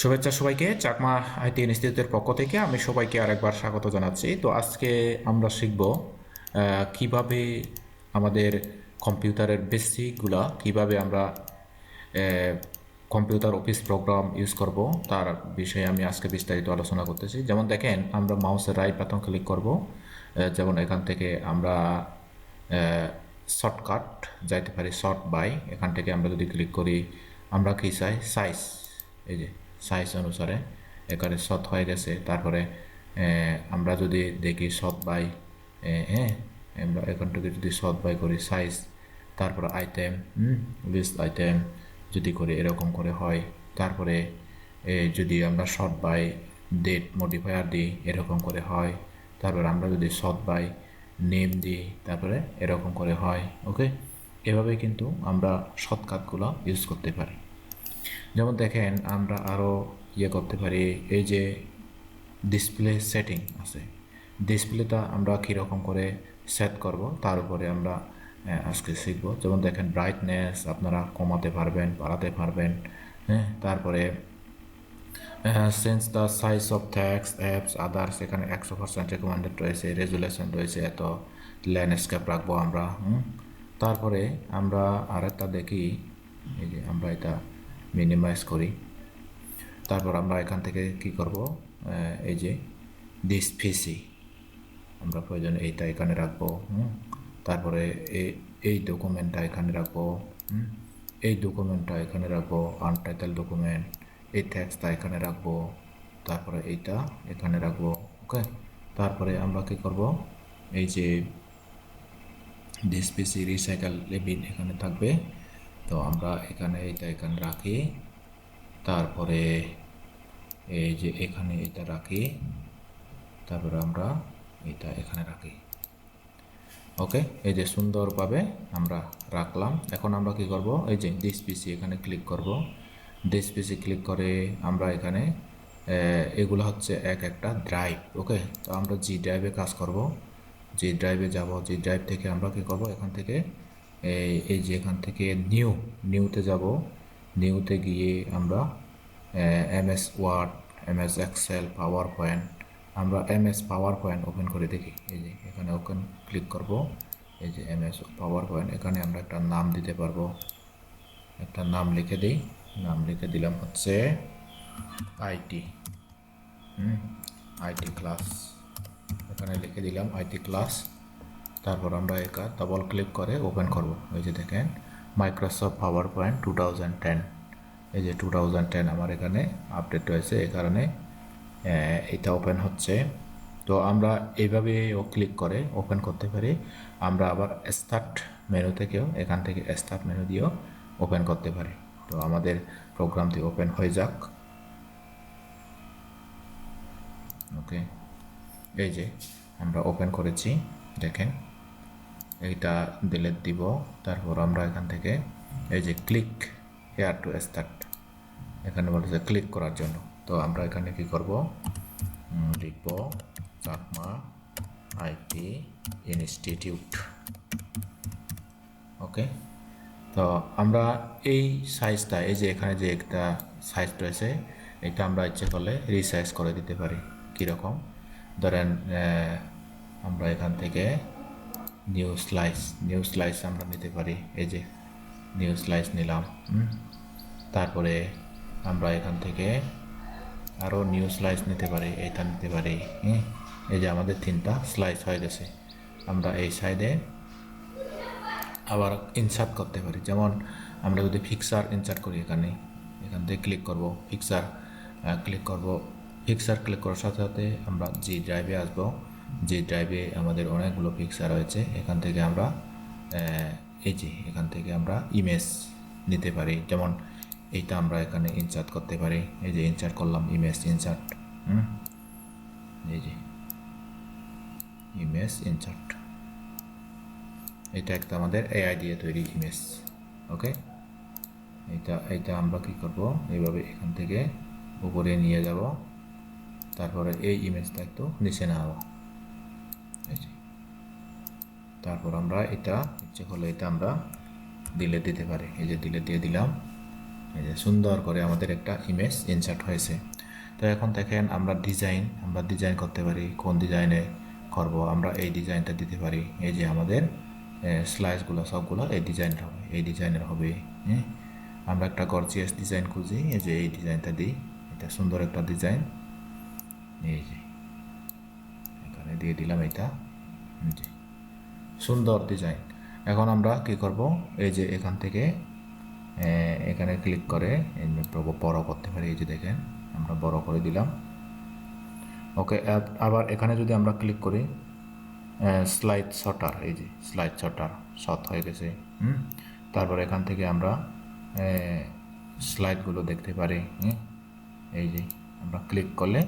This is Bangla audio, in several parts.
শুভেচ্ছা সবাইকে। চাকমা আইটি ইনস্টিটিউটের পক্ষ থেকে আমি সবাইকে আরেকবার স্বাগত জানাচ্ছি। তো আজকে আমরা শিখব কিভাবে আমাদের কম্পিউটারের বেসিকগুলা কিভাবে আমরা কম্পিউটার অফিস প্রোগ্রাম ইউজ করব তার বিষয়ে আমি আজকে বিস্তারিত আলোচনা করতেছি। যেমন দেখেন, আমরা মাউসের রাইট বাটন ক্লিক করব। যেমন এখান থেকে আমরা শর্টকাট যাইতে পারি, শর্ট বাই। এখান থেকে আমরা যদি ক্লিক করি, আমরা কি চাই, সাইজ। এই যে সাইজ অনুসারে এখানে শর্ট হয়ে গেছে। তারপরে আমরা যদি দেখি শর্ট বাই, হ্যাঁ, আমরা এখান থেকে যদি শর্ট বাই করি সাইজ, তারপরে আইটেম, লিস্ট আইটেম যদি করি এরকম করে হয়। তারপরে যদি আমরা শর্ট বাই ডেট মডিফায়ার দিই এরকম করে হয়। তারপর আমরা যদি শর্ট বাই নেম দিই তারপরে এরকম করে হয়। ওকে, এভাবে কিন্তু আমরা শর্টকাটগুলো ইউজ করতে পারি। যেমন দেখেন, আমরা আরও করতে পারি। এই যে ডিসপ্লে সেটিং আছে, ডিসপ্লেটা আমরা কীরকম করে সেট করব তার উপরে আমরা আজকে শিখব। যেমন দেখেন, ব্রাইটনেস আপনারা কমাতে পারবেন, বাড়াতে পারবেন। হ্যাঁ, তারপরে sense the size of text apps others, এখানে 100% রেকমেন্ডেড রয়েছে, রেজুলেশন রয়েছে, এত ল্যান্ডস্কেপ রাখবো আমরা। তারপরে আমরা আরেকটা দেখি, এই যে আমরা এটা মিনিমাইজ করি। তারপর আমরা এখান থেকে কি করব, এই যে দিস পিসি আমরা প্রয়োজনে এইটা এখানে রাখবো। তারপরে এই ডকুমেন্টটা এখানে রাখবো। এই ডকুমেন্টটা এখানে রাখবো, আনটাইটেল ডকুমেন্ট। এই টেক্সটটা এখানে রাখবো, তারপরে এইটা এখানে রাখবো। ওকে, তারপরে আমরা কি করব, এই যে দিস পিসি রিসাইকেল লিমিট এখানে থাকবে। তো আমরা এখানে এইটা এখানে রাখি, তারপরে এই যে এখানে এটা রাখি, তারপরে আমরা এটা এখানে রাখি। ওকে, এই যে সুন্দরভাবে আমরা রাখলাম। এখন আমরা কি করব, এই যে দিস পিসি এখানে ক্লিক করব। দিস পিসি ক্লিক করে আমরা এখানে এগুলো হচ্ছে এক একটা ড্রাইভ। ওকে, তো আমরা জি ড্রাইভে কাজ করব। জি ড্রাইভে যাব। জি ড্রাইভ থেকে আমরা কি করব, এখান থেকে এই যে এখান থেকে নিউতে যাব। নিউতে গিয়ে আমরা MS Word, MS Excel, PowerPoint, আমরা এমএস পাওয়ার পয়েন্ট ওপেন করে দেখি। এই যে এখানে ওপেন ক্লিক করব। এই যে এমএস পাওয়ার পয়েন্ট, এখানে আমরা একটা নাম দিতে পারবো। একটা নাম লিখে দিই। নাম লিখে দিলাম হচ্ছে আইটি, আইটি ক্লাস। এখানে লিখে দিলাম আইটি ক্লাস। তারপর আমরা একা ডবল ক্লিক করে ওপেন করব। এই যে দেখেন, মাইক্রোসফট পাওয়ার পয়েন্ট 2010। এই যে 2010 আমার এখানে আপডেট হয়েছে, এই কারণে এটা ওপেন হচ্ছে। তো আমরা এইভাবেও ক্লিক করে ওপেন করতে পারি। আমরা আবার স্টার্ট মেনু থেকেও, এখান থেকে স্টার্ট মেনু দিয়েও ওপেন করতে পারি। তো আমাদের প্রোগ্রামটি ওপেন হয়ে যাক। ওকে, এই যে আমরা ওপেন করেছি, দেখেন এইটা ডিলিট দিব। তারপর আমরা এখান থেকে এই যে ক্লিক হেয়ার টু স্টার্ট, এখানে বলেছে ক্লিক করার জন্য। তো আমরা এখানে কি করব, লিখব চাকমা আইটি ইনস্টিটিউট। ওকে, তো আমরা এই সাইজটা, এই যে এখানে যে একটা সাইজ রয়েছে, এটা আমরা ইচ্ছে করলে রিসাইজ করে দিতে পারি। কীরকম, ধরেন আমরা এখান থেকে নিউ স্লাইস আমরা নিতে পারি। এই যে নিউ স্লাইস নিলাম। তারপরে আমরা এখান থেকে আরও নিউ স্লাইস নিতে পারি, এইটা নিতে পারি। এই যে আমাদের 3টা স্লাইস হয়ে গেছে। আমরা এই সাইডে আবার ইনসার্ট করতে পারি। যেমন আমরা যদি ফিক্সার ইনসার্ট করি, এখান থেকে ক্লিক করব, ফিক্সার ক্লিক করব। ফিক্সার ক্লিক করার সাথে সাথে আমরা জি ড্রাইভে আসবো। জি ড্রাইভে আমাদের অনেকগুলো ফিক্সার রয়েছে। এখান থেকে আমরা এই যে এখান থেকে আমরা ইমেজ নিতে পারি। যেমন এইটা আমরা এখানে ইনসার্ট করতে পারি। এই যে ইনসার্ট করলাম, ইমেজ ইনসার্ট। এই যে ইমেজ ইনসার্ট, এটা একটা আমাদের এআই দিয়ে তৈরি ইমেজ। ওকে, এইটা আমরা কি করব, এইভাবে এখান থেকে উপরে নিয়ে যাব। তারপরে এই ইমেজটা একটু নিচে নামাবো। এই যে, তারপর আমরা এটা ইচ্ছে করলে এটা আমরা ডিলিট দিতে পারি। এই যে ডিলিট দিয়ে দিলাম। এই যে সুন্দর করে আমাদের একটা ইমেজ ইনসার্ট হয়েছে। তো এখন দেখেন আমরা ডিজাইন করতে পারি। কোন ডিজাইনে করব, আমরা এই ডিজাইনটা দিতে পারি। এই যে আমাদের স্লাইসগুলো সবগুলো এই ডিজাইনের হবে। হ্যাঁ, আমরা একটা গর্জিয়াস ডিজাইন খুঁজি, এই যে এই ডিজাইনটা দিই। এটা সুন্দর একটা ডিজাইন, এই যে এখানে দিয়ে দিলাম এটা। জি, সুন্দর ডিজাইন। এখন আমরা কি করব, এই যে এখান থেকে এখানে ক্লিক করে বড় করতে পারি। এই যে দেখেন আমরা বড় করে দিলাম। ওকে, আবার এখানে যদি আমরা ক্লিক করি স্লাইড শটার, এই যে স্লাইড শটার শর্ট হয়ে গেছে। তারপর এখান থেকে আমরা স্লাইডগুলো দেখতে পারি। এই যে আমরা ক্লিক করলে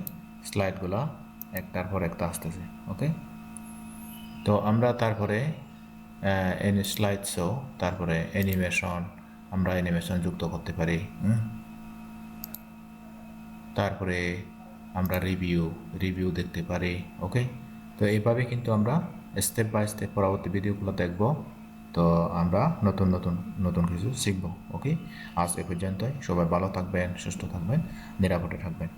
স্লাইডগুলো একটার পর একটা আসতেছে। ওকে, তো আমরা তারপরে স্লাইড শো, তারপরে অ্যানিমেশন, আমরা অ্যানিমেশন যুক্ত করতে পারি। তারপরে আমরা রিভিউ দেখতে পারি। ওকে, তো এইভাবে কিন্তু আমরা স্টেপ বাই স্টেপ পরবর্তী ভিডিওগুলো দেখব। তো আমরা নতুন নতুন নতুন কিছু শিখব। ওকে, আজ এ পর্যন্তই। সবাই ভালো থাকবেন, সুস্থ থাকবেন, নিরাপদে থাকবেন।